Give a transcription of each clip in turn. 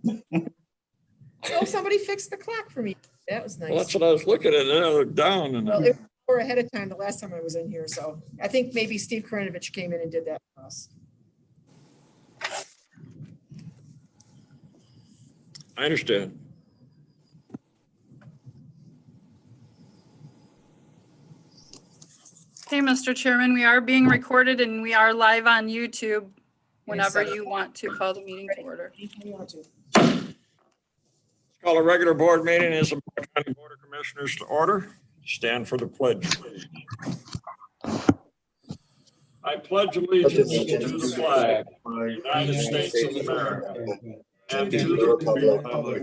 Oh, somebody fixed the clock for me. That was nice. Well, that's what I was looking at. Then I looked down and Well, it was 4 ahead of time the last time I was in here, so I think maybe Steve Karanovich came in and did that for us. I understand. Okay, Mr. Chairman, we are being recorded and we are live on YouTube whenever you want to call the meeting to order. Call a regular board meeting as the County Board of Commissioners to order. Stand for the pledge, please. I pledge allegiance to the flag of the United States of America and to the republic for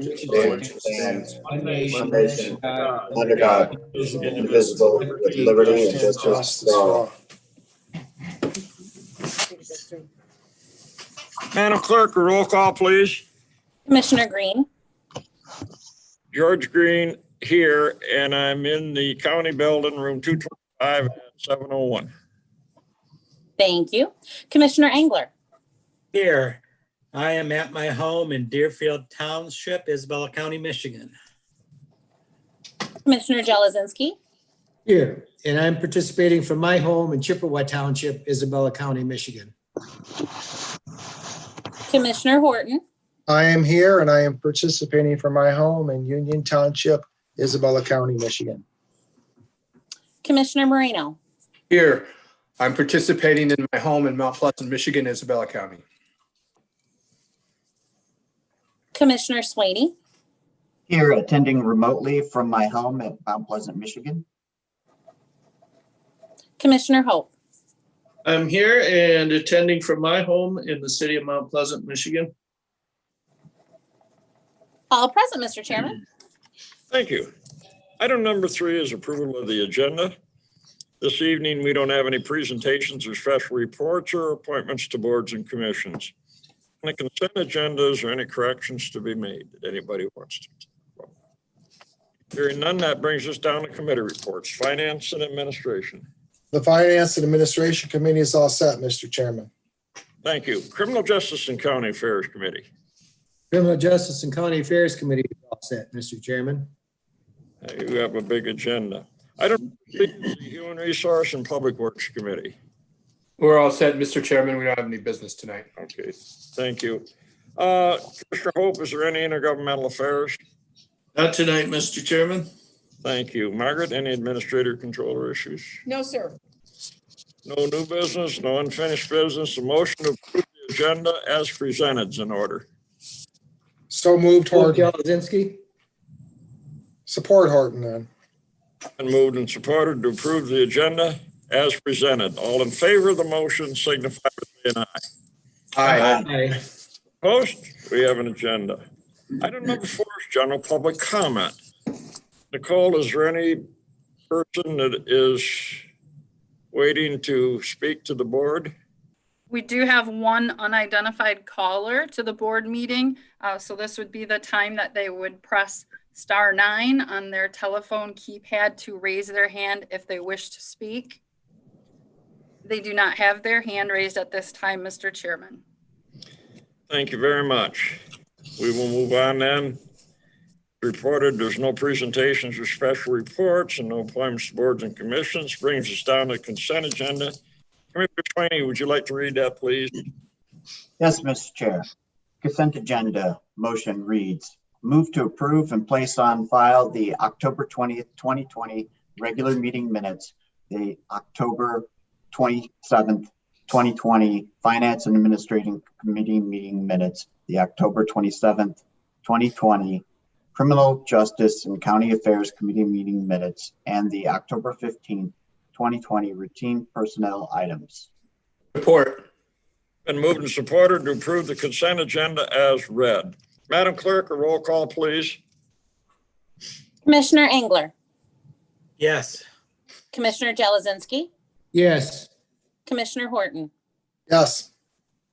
which it stands, one nation, under God, indivisible, with liberty and justice for all. Madam Clerk, a roll call, please. Commissioner Green, George Green here, and I'm in the county building, room 225 at 701. thank you. Commissioner Engler, Here, I am at my home in Deerfield Township, Isabella County, Michigan. Commissioner Jelazinski, Here, and I'm participating from my home in Chippewa Township, Isabella County, Michigan. Commissioner Horton, I am here and I am participating from my home in Union Township, Isabella County, Michigan. Commissioner Moreno, Here, I'm participating in my home in Mount Pleasant, Michigan, Isabella County. Commissioner Swaney, Here, attending remotely from my home at Mount Pleasant, Michigan. Commissioner Hope, I'm here and attending from my home in the city of Mount Pleasant, Michigan. all present, Mr. Chairman. Thank you. Item number 3 is approval of the agenda. This evening, we don't have any presentations or special reports or appointments to boards and commissions. On the consent agenda, is there any corrections to be made that anybody wants to? Hearing none, that brings us down to committee reports, finance and administration. The Finance and Administration Committee is all set, Mr. Chairman. Thank you. Criminal Justice and County Affairs Committee. Criminal Justice and County Affairs Committee is all set, Mr. Chairman. You have a big agenda. Item 3 is the Human Resource and Public Works Committee. We're all set, Mr. Chairman. We don't have any business tonight. Okay, thank you. Commissioner Hope, is there any intergovernmental affairs? Not tonight, Mr. Chairman. Thank you. Margaret, any administrator controller issues? No, sir. No new business, no unfinished business. A motion to approve the agenda as presented is in order. So moved, Horton. Jelazinski. Support Horton then. And moved and supported to approve the agenda as presented. All in favor of the motion signify by saying aye. Aye. Opposed? We have an agenda. Item number 4 is general public comment. Nicole, is there any person that is waiting to speak to the board? We do have one unidentified caller to the board meeting. So this would be the time that they would press *9 on their telephone keypad to raise their hand if they wish to speak. They do not have their hand raised at this time, Mr. Chairman. Thank you very much. We will move on then. Reported, there's no presentations or special reports and no appointments to boards and commissions. Brings us down to the consent agenda. Commissioner Swaney, would you like to read that, please? Yes, Mr. Chair. Consent agenda motion reads, move to approve and place on file the October 20th, 2020 regular meeting minutes, the October 27th, 2020 Finance and Administrating Committee meeting minutes, the October 27th, 2020 Criminal Justice and County Affairs Committee meeting minutes, and the October 15th, 2020 routine personnel items. Support. Been moved and supported to approve the consent agenda as read. Madam Clerk, a roll call, please. Commissioner Engler, Yes. Commissioner Jelazinski, Yes. Commissioner Horton, Yes.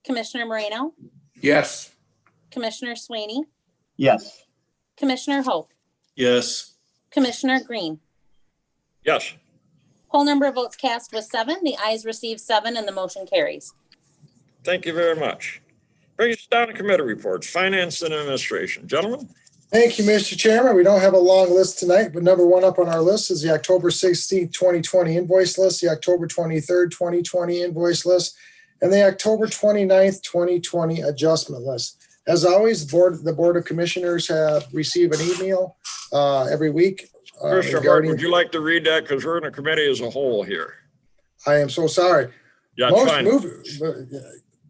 Commissioner Moreno, Yes. Commissioner Swaney, Yes. Commissioner Hope, Yes. Commissioner Green. Yes. Whole number of votes cast was 7. The ayes received 7 and the motion carries. Thank you very much. Brings us down to committee reports, finance and administration. Gentlemen? Thank you, Mr. Chairman. We don't have a long list tonight, but number one up on our list is the October 16th, 2020 invoice list, the October 23rd, 2020 invoice list, and the October 29th, 2020 adjustment list. As always, the Board of Commissioners have received an email every week. Commissioner Hart, would you like to read that? Because we're in a committee as a whole here. I am so sorry. Yeah, it's fine.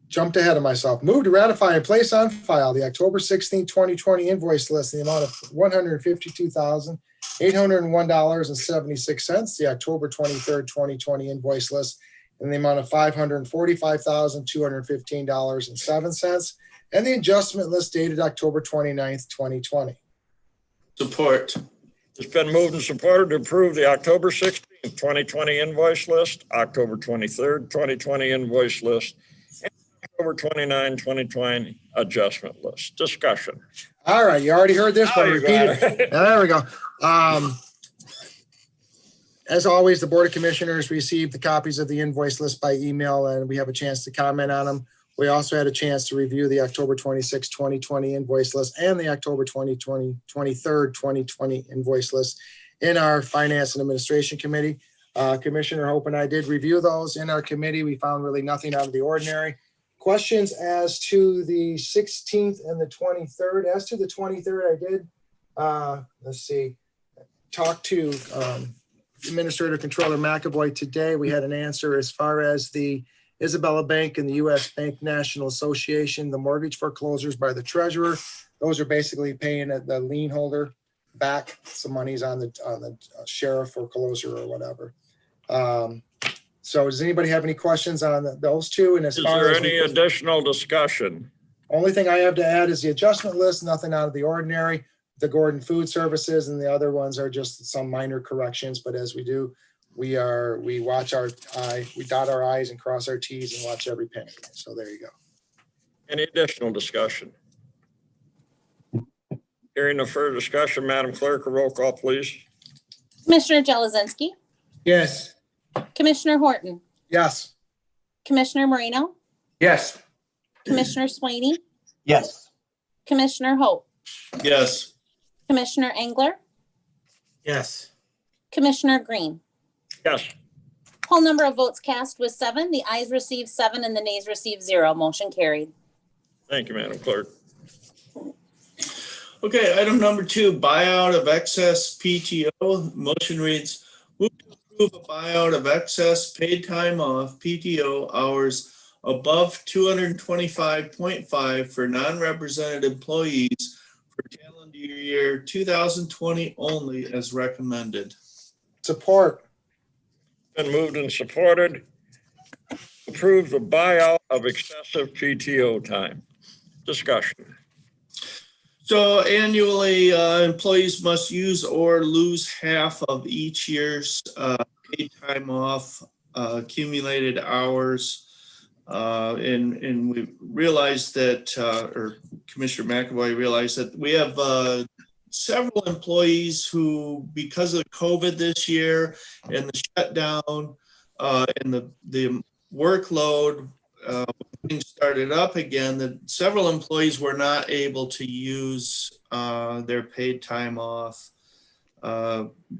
Jumped ahead of myself. Move to ratify and place on file the October 16, 2020 invoice list in the amount of $152,801.76. The October 23rd, 2020 invoice list in the amount of $545,215.07. And the adjustment list dated October 29th, 2020. Support. It's been moved and supported to approve the October 16th, 2020 invoice list, October 23rd, 2020 invoice list, and October 29, 2020 adjustment list. Discussion. All right, you already heard this, but repeat it. There we go. As always, the Board of Commissioners received the copies of the invoice list by email, and we have a chance to comment on them. We also had a chance to review the October 26, 2020 invoice list and the October 23rd, 2020 invoice list in our Finance and Administration Committee. Commissioner Hope and I did review those in our committee. We found really nothing out of the ordinary. Questions as to the 16th and the 23rd. As to the 23rd, I did, talk to Administrator Controller McAvoy today. We had an answer as far as the Isabella Bank and the U.S. Bank National Association, the mortgage foreclosures by the treasurer. Those are basically paying the lien holder back some monies on the sheriff foreclosure or whatever. So does anybody have any questions on those two? And as Is far there as any additional discussion? Only thing I have to add is the adjustment list, nothing out of the ordinary. The Gordon Food Services and the other ones are just some minor corrections, but as we do, we watch we dot our I's and cross our T's and watch every penny. So there you go. Any additional discussion? Hearing no further discussion, Madam Clerk, a roll call, please. Commissioner Jelazinski, Yes. Commissioner Horton, Yes. Commissioner Moreno, Yes. Commissioner Swaney, Yes. Commissioner Hope, Yes. Commissioner Engler, Yes. Commissioner Green. Yes. Whole number of votes cast was 7. The ayes received 7 and the nays received 0. Motion carried. Thank you, Madam Clerk. Okay, item number 2, buyout of excess PTO. Motion reads, move to approve a buyout of excess paid time off PTO hours above 225.5 for non-represented employees for calendar year 2020 only as recommended. Support. Been moved and supported. Approve the buyout of excessive PTO time. Discussion. So annually, employees must use or lose half of each year's paid time off, accumulated hours. And we realized that, or Commissioner McAvoy realized that we have several employees who, because of COVID this year and the shutdown and the workload, when things started up again, that several employees were not able to use their paid time off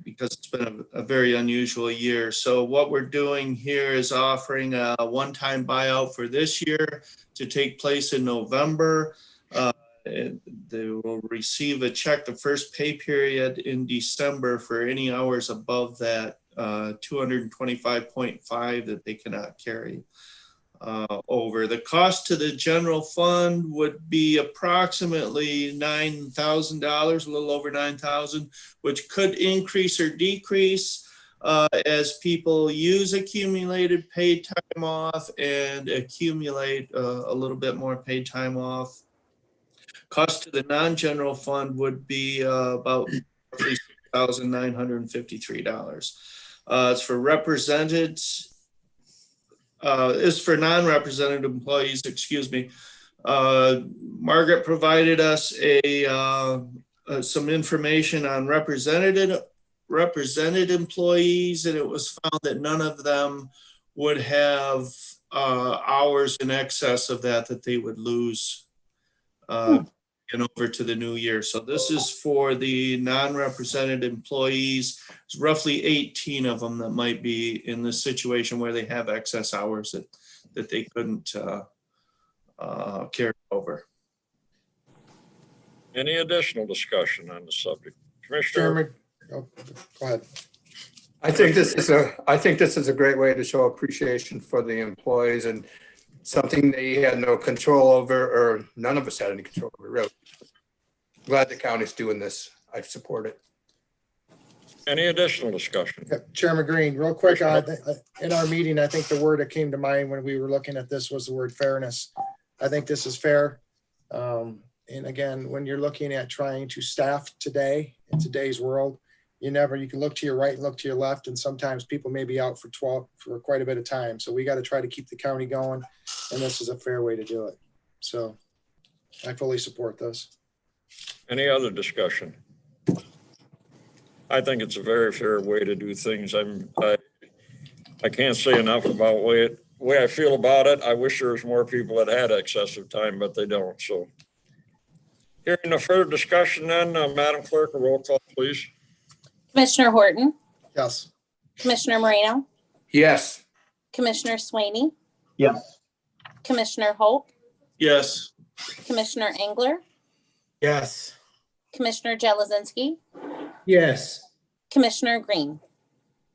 because it's been a very unusual year. So what we're doing here is offering a one-time buyout for this year to take place in November. They will receive a check the first pay period in December for any hours above that 225.5 that they cannot carry over. The cost to the general fund would be approximately $9,000, a little over $9,000, which could increase or decrease as people use accumulated paid time off and accumulate a little bit more paid time off. Cost to the non-general fund would be about $6,953. It's for represented. Is for non-represented employees. Excuse me. Margaret provided us some information on represented employees, and it was found that none of them would have hours in excess of that they would lose and over to the new year. So this is for the non-represented employees. It's roughly 18 of them that might be in this situation where they have excess hours that they couldn't carry over. Any additional discussion on the subject? Commissioner, Chairman, oh, go ahead. I think this is a great way to show appreciation for the employees and something they had no control over, or none of us had any control over, really. Glad the county's doing this. I support it. any additional discussion? Chairman Green, real quick, in our meeting, I think the word that came to mind when we were looking at this was the word fairness. I think this is fair. And again, when you're looking at trying to staff today, in today's world, you can look to your right and look to your left, and sometimes people may be out for quite a bit of time. So we got to try to keep the county going, and this is a fair way to do it. So I fully support this. Any other discussion? I think it's a very fair way to do things. I can't say enough about the way I feel about it. I wish there was more people that had excessive time, but they don't. So hearing no further discussion then, Madam Clerk, a roll call, please. Commissioner Horton, Yes. Commissioner Moreno, Yes. Commissioner Swaney, yes, Commissioner Hope, Yes. Commissioner Engler, Yes. Commissioner Jelazinski, Yes. Commissioner Green.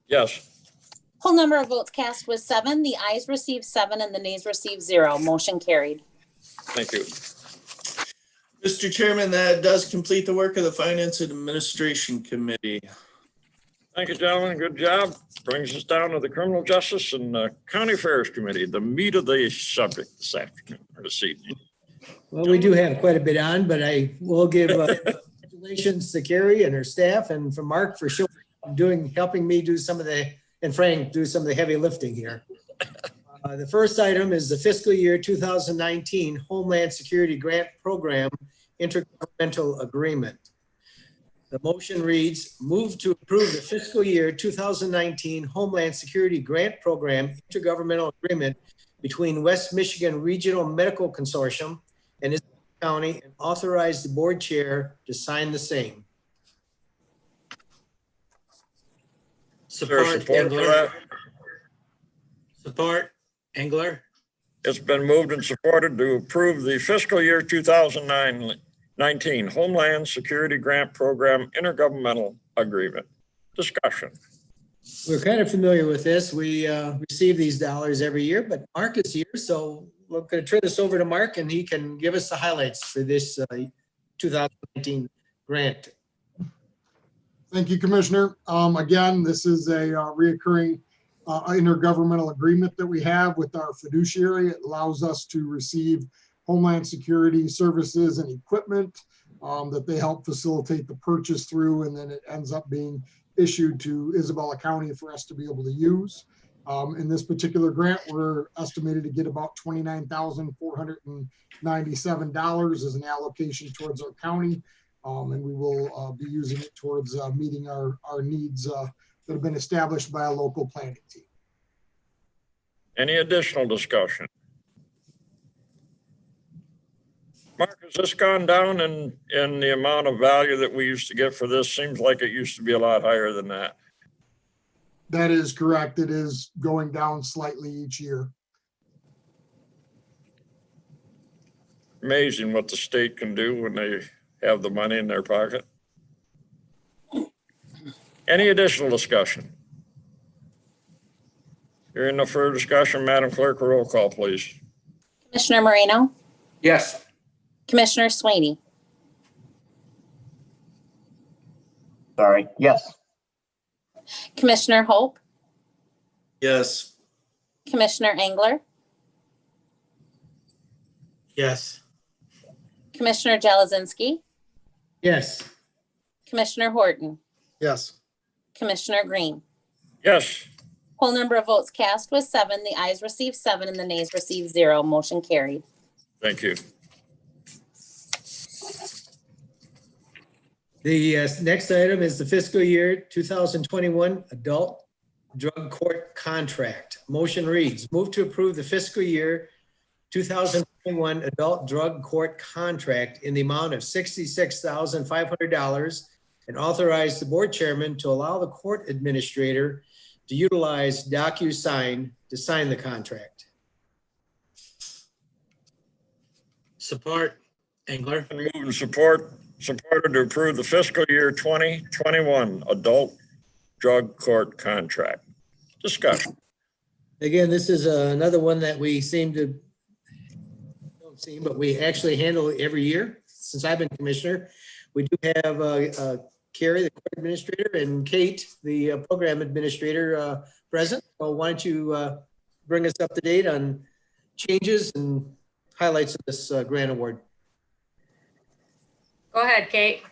Yes. Whole number of votes cast was 7. The ayes received 7 and the nays received 0. Motion carried. Thank you. Mr. Chairman, that does complete the work of the Finance and Administration Committee. Thank you, gentlemen. Good job. Brings us down to the Criminal Justice and County Affairs Committee, the meat of the subject this afternoon or this evening. Well, we do have quite a bit on, but I will give congratulations to Carrie and her staff, and for Mark for helping me do some of the, and Frank do some of the heavy lifting here. The first item is the fiscal year 2019 Homeland Security Grant Program Intergovernmental Agreement. The motion reads, move to approve the fiscal year 2019 Homeland Security Grant Program Intergovernmental Agreement between West Michigan Regional Medical Consortium and Isabella County, and authorize the board chair to sign the same. Support Support for Engler. that? Support Engler. It's been moved and supported to approve the fiscal year 2019 Homeland Security Grant Program Intergovernmental Agreement. Discussion. We're kind of familiar with this. We receive these dollars every year, but Mark is here, so we're going to turn this over to Mark, and he can give us the highlights for this 2019 grant. Thank you, Commissioner. Again, this is a reoccurring intergovernmental agreement that we have with our fiduciary. It allows us to receive Homeland Security services and equipment that they help facilitate the purchase through, and then it ends up being issued to Isabella County for us to be able to use. In this particular grant, we're estimated to get about $29,497 as an allocation towards our county. And we will be using it towards meeting our needs that have been established by a local planning team. Any additional discussion? Mark, has this gone down in the amount of value that we used to get for this? Seems like it used to be a lot higher than that. That is correct. It is going down slightly each year. Amazing what the state can do when they have the money in their pocket. Any additional discussion? Hearing no further discussion, Madam Clerk, a roll call, please. Commissioner Moreno, Yes. Commissioner Swaney, sorry, yes, Commissioner Hope, Yes. Commissioner Engler, Yes. Commissioner Jelazinski, Yes. Commissioner Horton, Yes. Commissioner Green. Yes. Whole number of votes cast was 7. The ayes received 7 and the nays received 0. Motion carried. Thank you. The next item is the fiscal year 2021 Adult drug court contract. Motion reads, move to approve the fiscal year 2021 adult drug court contract in the amount of $66,500 and authorize the board chairman to allow the court administrator to utilize DocuSign to sign the contract. Support, Engler. Been moved and supported to approve the fiscal year 2021 adult drug court contract. Discussion. Again, this is another one that we but we actually handle every year since I've been commissioner. We do have Carrie, the court administrator, and Kate, the program administrator, present. So why don't you bring us up to date on changes and highlights of this grant award? Go ahead, Kate.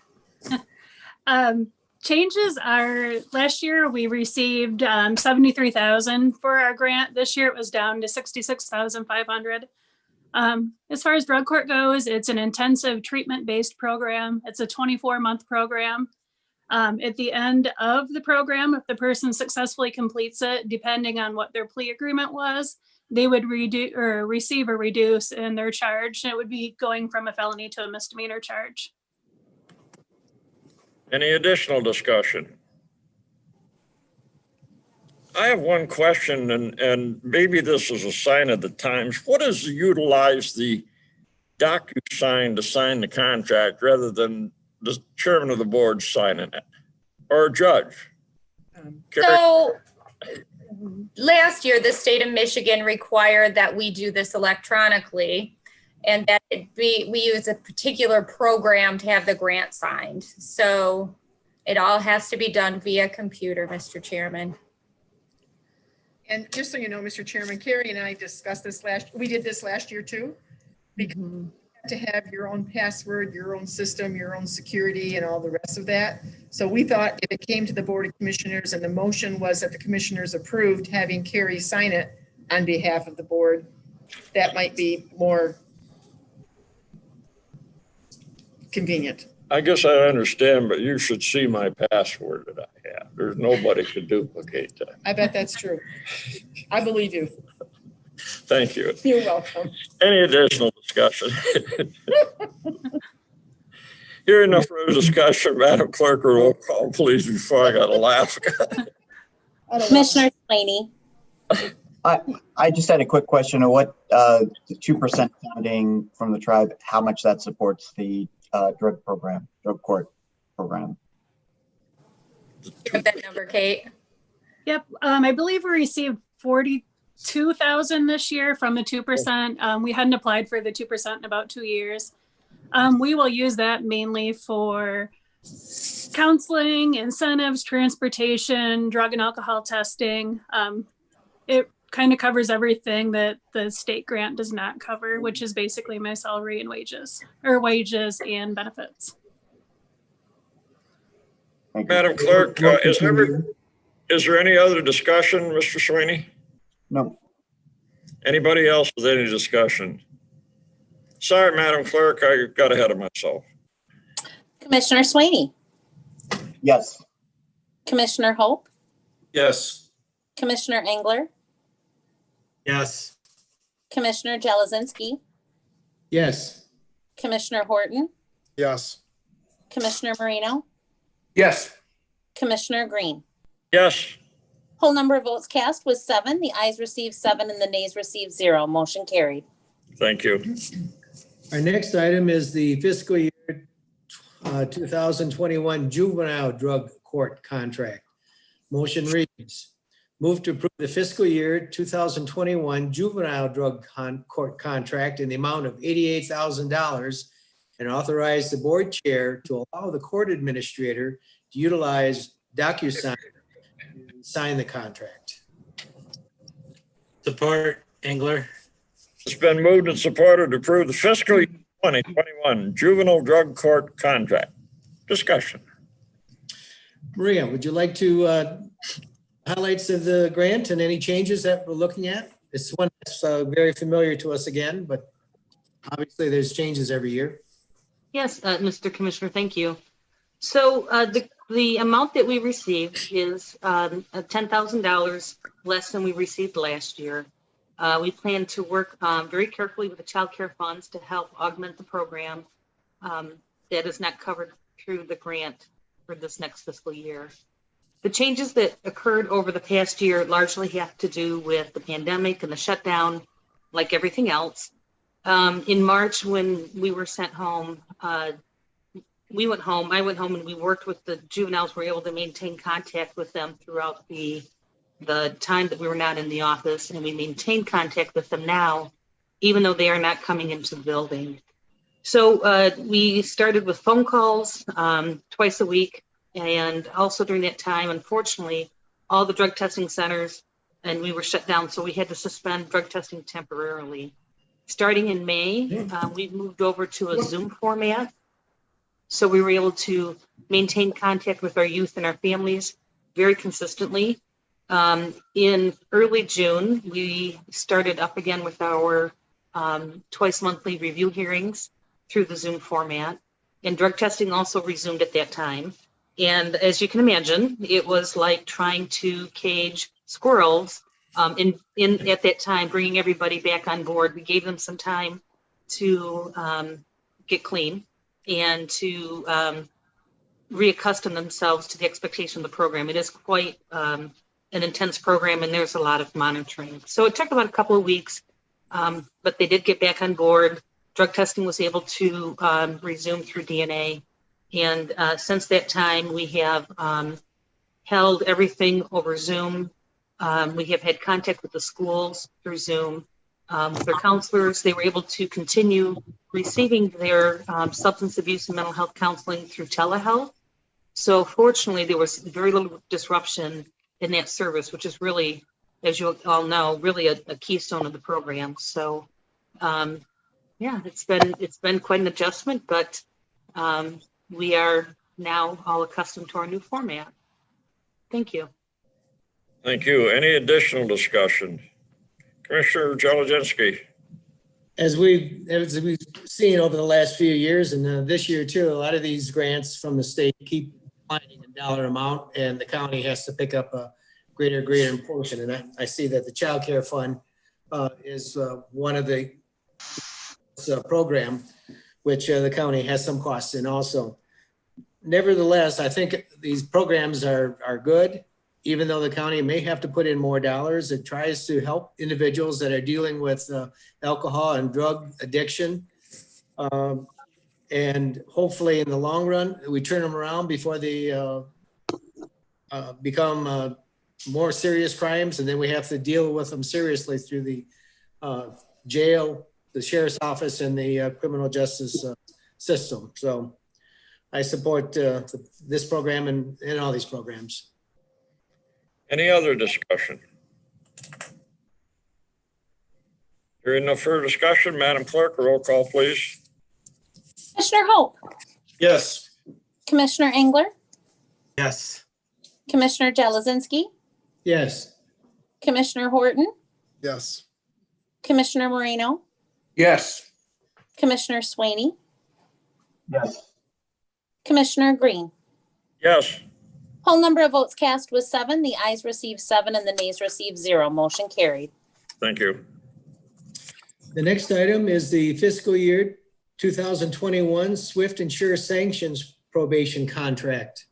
Changes are, last year we received 73,000 for our grant. This year it was down to 66,500. As far as drug court goes, it's an intensive treatment-based program. It's a 24-month program. At the end of the program, if the person successfully completes it, depending on what their plea agreement was, they would receive a reduce in their charge. And it would be going from a felony to a misdemeanor charge. Any additional discussion? I have one question, and maybe this is a sign of the times. What is utilize the DocuSign to sign the contract rather than the chairman of the board signing it or a judge? So last year, the state of Michigan required that we do this electronically and that we use a particular program to have the grant signed. So it all has to be done via computer, Mr. Chairman. And just so you know, Mr. Chairman, Carrie and I discussed this we did this last year too. Because you have to have your own password, your own system, your own security and all the rest of that. So we thought if it came to the Board of Commissioners and the motion was that the commissioners approved having Carrie sign it on behalf of the board, that might be more convenient. I guess I understand, but you should see my password that I have. There's nobody could duplicate that. I bet that's true. I believe you. Thank you. You're welcome. Any additional discussion? Hearing no further discussion, Madam Clerk, roll call, please, before I got to laugh. Commissioner Slaney. I just had a quick question of what the 2% funding from the tribe, how much that supports the drug court program. Give that number, Kate. Yep, I believe we received 42,000 this year from the 2%. We hadn't applied for the 2% in about 2 years. We will use that mainly for counseling, incentives, transportation, drug and alcohol testing. It kind of covers everything that the state grant does not cover, which is basically my salary and wages, or wages and benefits. Madam Clerk, is there any other discussion, Mr. Sweeney? No. Anybody else with any discussion? Sorry, Madam Clerk, I got ahead of myself. Commissioner Slaney. Yes. Commissioner Hope. Yes. Commissioner Engler. Yes. Commissioner Jelazinski. Yes. Commissioner Horton. Yes. Commissioner Marino. Yes. Commissioner Green. Yes. Whole number of votes cast was 7. The ayes received 7 and the nays received 0. Motion carried. Thank you. Our next item is the fiscal year 2021 juvenile drug court contract. Motion reads, move to approve the fiscal year 2021 juvenile drug court contract in the amount of $88,000 and authorize the board chair to allow the court administrator to utilize DocuSign to sign the contract. Support, Engler. It's been moved and supported to approve the fiscal year 2021 juvenile drug court contract. Discussion. Maria, would you like to highlights of the grant and any changes that we're looking at? It's one that's very familiar to us again, but obviously there's changes every year. Yes, Mr. Commissioner, thank you. So the The amount that we received is $10,000 less than we received last year. We plan to work very carefully with the child care funds to help augment the program that is not covered through the grant for this next fiscal year. The changes that occurred over the past year largely have to do with the pandemic and the shutdown, like everything else. In March, when we were sent home, I went home and we worked with the juveniles. We were able to maintain contact with them throughout the time that we were not in the office, and we maintain contact with them now, even though they are not coming into the building. So we started with phone calls twice a week, and also during that time, unfortunately, all the drug testing centers and we were shut down, so we had to suspend drug testing temporarily. Starting in May, we've moved over to a Zoom format. So we were able to maintain contact with our youth and our families very consistently. In early June, we started up again with our twice monthly review hearings through the Zoom format, and drug testing also resumed at that time. And as you can imagine, it was like trying to cage squirrels in at that time, bringing everybody back on board. We gave them some time to get clean and to reaccustom themselves to the expectation of the program. It is quite an intense program, and there's a lot of monitoring. So it took about a couple of weeks, but they did get back on board. Drug testing was able to resume through DNA. And since that time, we have held everything over Zoom. We have had contact with the schools through Zoom. With their counselors, they were able to continue receiving their substance abuse and mental health counseling through telehealth. So fortunately, there was very little disruption in that service, which is really, as you all know, really a keystone of the program. So yeah, it's been quite an adjustment, but we are now all accustomed to our new format. Thank you. Thank you. Any additional discussion? Commissioner Jelizinski. As we've seen over the last few years, and this year too, a lot of these grants from the state keep declining in dollar amount, and the county has to pick up a greater portion. And I see that the child care fund is one of the program, which the county has some costs in also. Nevertheless, I think these programs are good. Even though the county may have to put in more dollars, it tries to help individuals that are dealing with alcohol and drug addiction. And hopefully in the long run, we turn them around before they become more serious crimes. And then we have to deal with them seriously through the jail, the sheriff's office, and the criminal justice system. So I support this program and all these programs. Any other discussion? Hearing no further discussion, Madam Clerk, roll call, please. Commissioner Hope, Yes. Commissioner Engler, Yes. Commissioner Jelizinski, Yes. Commissioner Horton, Yes. Commissioner Moreno, Yes. Commissioner Swaney, yes, Commissioner Green. Yes. Whole number of votes cast was 7. The ayes received 7 and the nays received 0. Motion carried. Thank you. The next item is the fiscal year 2021 Swift Insure Sanctions Probation Contract.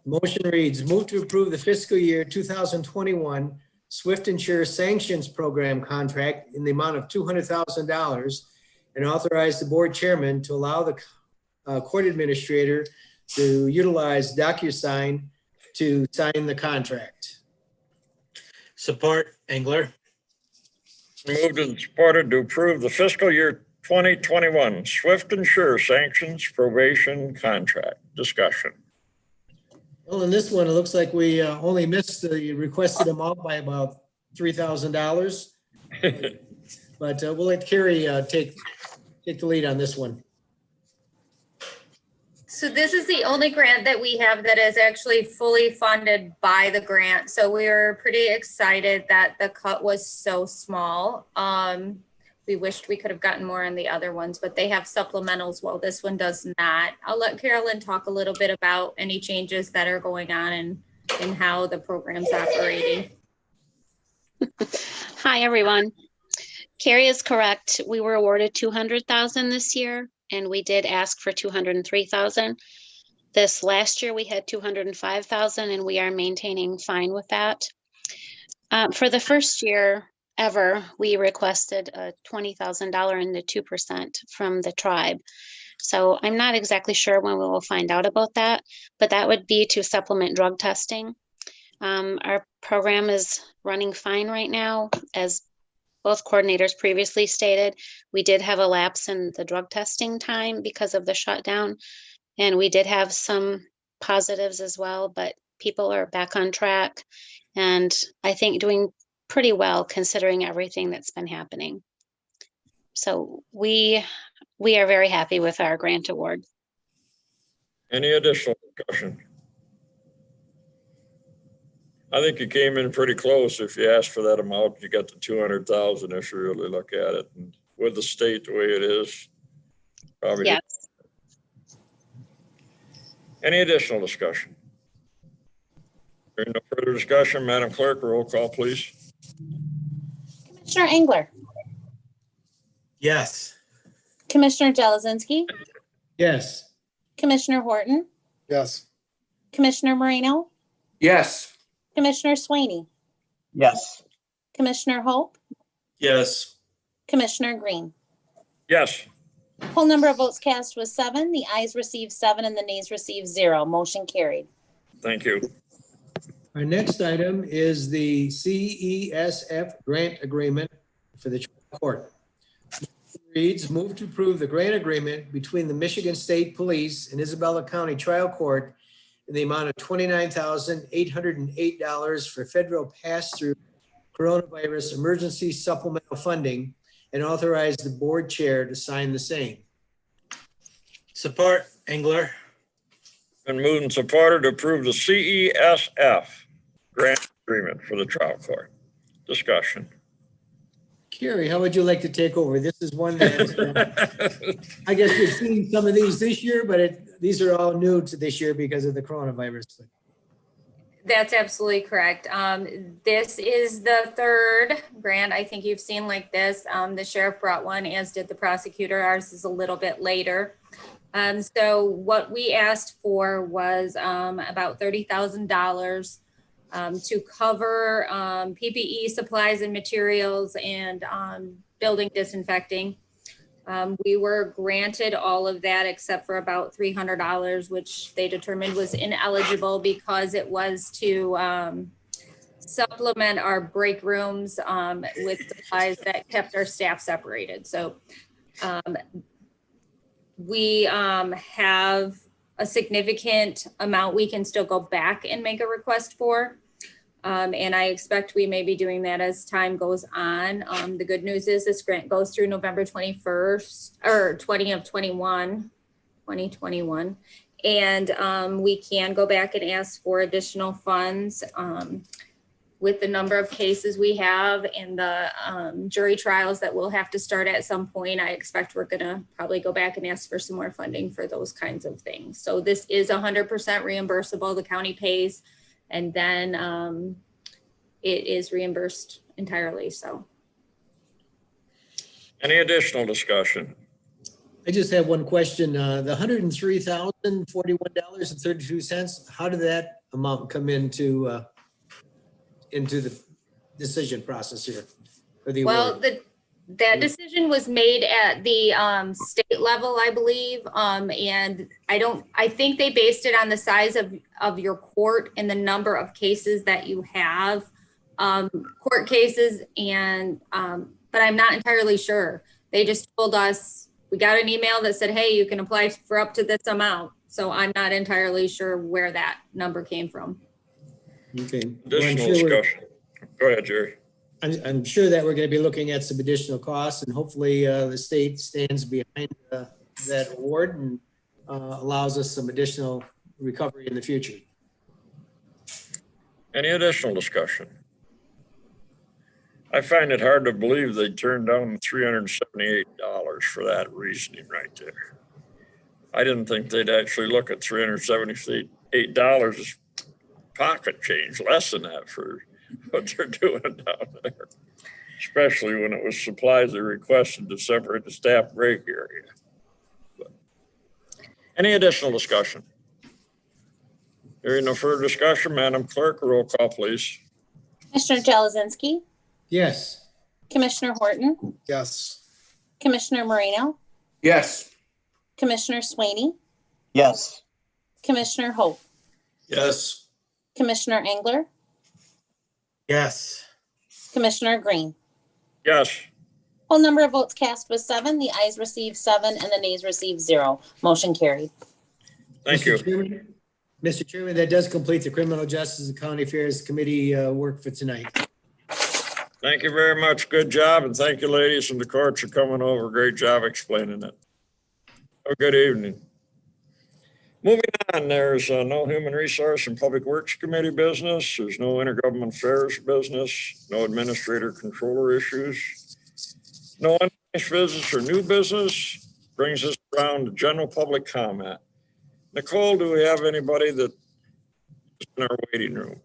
Motion reads, move to approve the fiscal year 2021 Swift Insure Sanctions Program Contract in the amount of $200,000 and authorize the board chairman to allow the court administrator to utilize DocuSign to sign the contract. Support Engler. Moved and supported to approve the fiscal year 2021 Swift Insure Sanctions Probation Contract. Discussion. Well, in this one, it looks like we only missed the requested amount by about $3,000. But we'll let Carrie take the lead on this one. So this is the only grant that we have that is actually fully funded by the grant. So we are pretty excited that the cut was so small. we wished we could have gotten more on the other ones, but they have supplementals while this one does not. I'll let Carolyn talk a little bit about any changes that are going on and how the program's operating. Hi, everyone. Carrie is correct. We were awarded 200,000 this year, and we did ask for 203,000. This last year, we had 205,000, and we are maintaining fine with that. For the first year ever, we requested a $20,000 in the 2% from the tribe. So I'm not exactly sure when we will find out about that, but that would be to supplement drug testing. Our program is running fine right now. As both coordinators previously stated, we did have a lapse in the drug testing time because of the shutdown, and we did have some positives as well, but people are back on track, and I think doing pretty well considering everything that's been happening. So we are very happy with our grant award. Any additional discussion? I think you came in pretty close. If you asked for that amount, you got the 200,000 if you really look at it. And with the state the way it is, probably. Yes. Any additional discussion? Hearing no further discussion, Madam Clerk, roll call, please. Commissioner Engler, Yes. Commissioner Jelazinski, Yes. Commissioner Horton, Yes. Commissioner Moreno, Yes. Commissioner Swaney, yes, Commissioner Hope, Yes. Commissioner Green. Yes. Whole number of votes cast was 7. The ayes received 7 and the nays received 0. Motion carried. Thank you. Our next item is the CESF grant agreement for the trial court. Reads, move to approve the grant agreement between the Michigan State Police and Isabella County Trial Court in the amount of $29,808 for federal pass-through coronavirus emergency supplemental funding, and authorize the board chair to sign the same. Support, Engler. Been moved and supported to approve the CESF grant agreement for the trial court. Discussion. Carrie, how would you like to take over? This is one that I guess we've seen some of these this year, but these are all new to this year because of the coronavirus. That's absolutely correct. This is the third grant I think you've seen like this. The sheriff brought one, as did the prosecutor. Ours is a little bit later. So what we asked for was about $30,000 to cover PPE supplies and materials and building disinfecting. We were granted all of that except for about $300, which they determined was ineligible because it was to supplement our break rooms with supplies that kept our staff separated. So we have a significant amount we can still go back and make a request for. And I expect we may be doing that as time goes on. The good news is this grant goes through November 21st or 2021. And we can go back and ask for additional funds with the number of cases we have and the jury trials that we'll have to start at some point. I expect we're gonna probably go back and ask for some more funding for those kinds of things. So this is 100% reimbursable. The county pays, and then it is reimbursed entirely, so. Any additional discusussion? I just have one question. The $103,041.32, how did that amount come into the decision process here? For the Well, award? that decision was made at the state level, I believe. And I think they based it on the size of your court and the number of cases that you have, court cases. And, but I'm not entirely sure. They just told us, we got an email that said, hey, you can apply for up to this amount. So I'm not entirely sure where that number came from. Okay. Additional discussion. Go ahead, Jerry. I'm sure that we're going to be looking at some additional costs, and hopefully the state stands behind that award and allows us some additional recovery in the future. Any additional discussion? I find it hard to believe they turned down $378 for that reasoning right there. I didn't think they'd actually look at $378 as pocket change, less than that for what they're doing down there. Especially when it was supplies they requested to separate the staff break area. But any additional discussion? Hearing no further discussion, Madam Clerk, roll call, please. Commissioner Jalazinski, Yes. Commissioner Horton, Yes. Commissioner Moreno, Yes. Commissioner Swaney, yes, Commissioner Hope, Yes. Commissioner Engler, Yes. Commissioner Green. Yes, Whole number of votes cast was 7. The ayes received 7 and the nays received 0. Motion carried. thank Mr. you. Chairman- Mr. Chairman, that does complete the Criminal Justice and County Affairs Committee work for tonight. Thank you very much. Good job. And thank you, ladies from the courts, for coming over. Great job explaining it. Have a good evening. Moving on, there's no Human Resource and Public Works Committee business. There's no Intergovernmental Affairs business, no Administrator Controller issues, no unfinished business or new business. Brings us around to general public comment. Nicole, do we have anybody that is in our waiting room?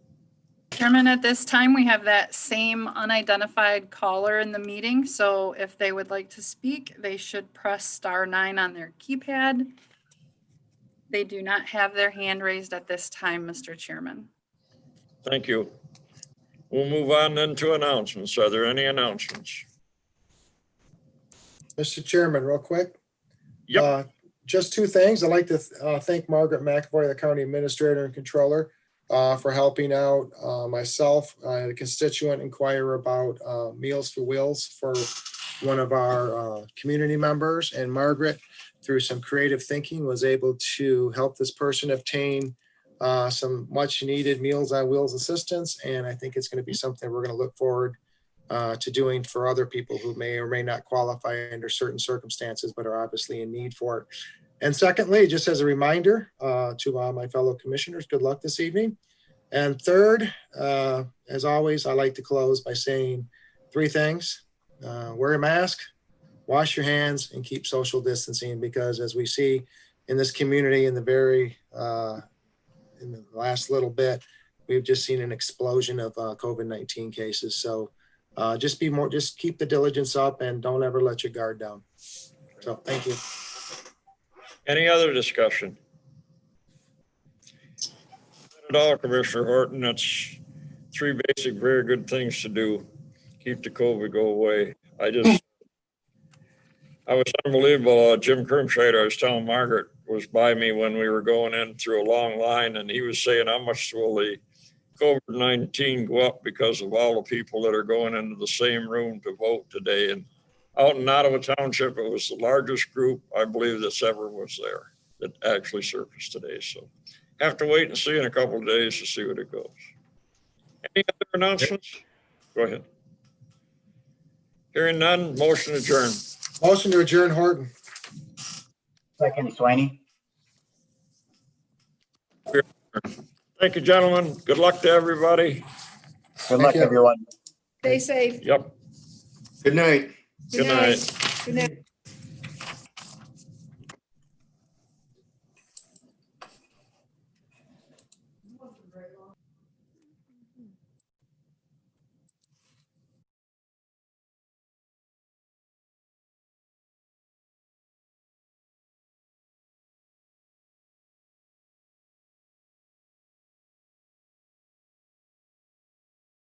Chairman, at this time, we have that same unidentified caller in the meeting. So if they would like to speak, they should press *9 on their keypad. They do not have their hand raised at this time, Mr. Chairman. Thank you. We'll move on then to announcements. Are there any announcements? Mr. Chairman, real quick. Yep. Just two things. I'd like to thank Margaret McAvoy, the County Administrator and Controller, for helping out myself, a constituent inquire about Meals for Wheels for one of our community members. And Margaret, through some creative thinking, was able to help this person obtain some much needed Meals on Wheels assistance. And I think it's going to be something we're going to look forward to doing for other people who may or may not qualify under certain circumstances, but are obviously in need for it. And secondly, just as a reminder to my fellow commissioners, good luck this evening. And third, as always, I like to close by saying 3 things. Wear a mask, wash your hands, and keep social distancing, because as we see in this community in the last little bit, we've just seen an explosion of COVID-19 cases. So just keep the diligence up and don't ever let your guard down. So thank you. Any other discussion? Not at all, Commissioner Horton. That's 3 basic, very good things to do. Keep the COVID go away. I was unbelievable. Jim Kermscheider, I was telling Margaret, was by me when we were going in through a long line, and he was saying, how much will the COVID-19 go up because of all the people that are going into the same room to vote today? And out in Ottawa Township, it was the largest group, I believe, that's ever was there that actually surfaced today. So have to wait and see in a couple of days to see what it goes. Any other announcements? Go ahead. Hearing none, motion adjourned. Motion to adjourn, Horton. second Swaney. Thank you, gentlemen. Good luck to everybody. Good luck, you. everyone. Stay safe. Yep. Good night. Good night. Good night.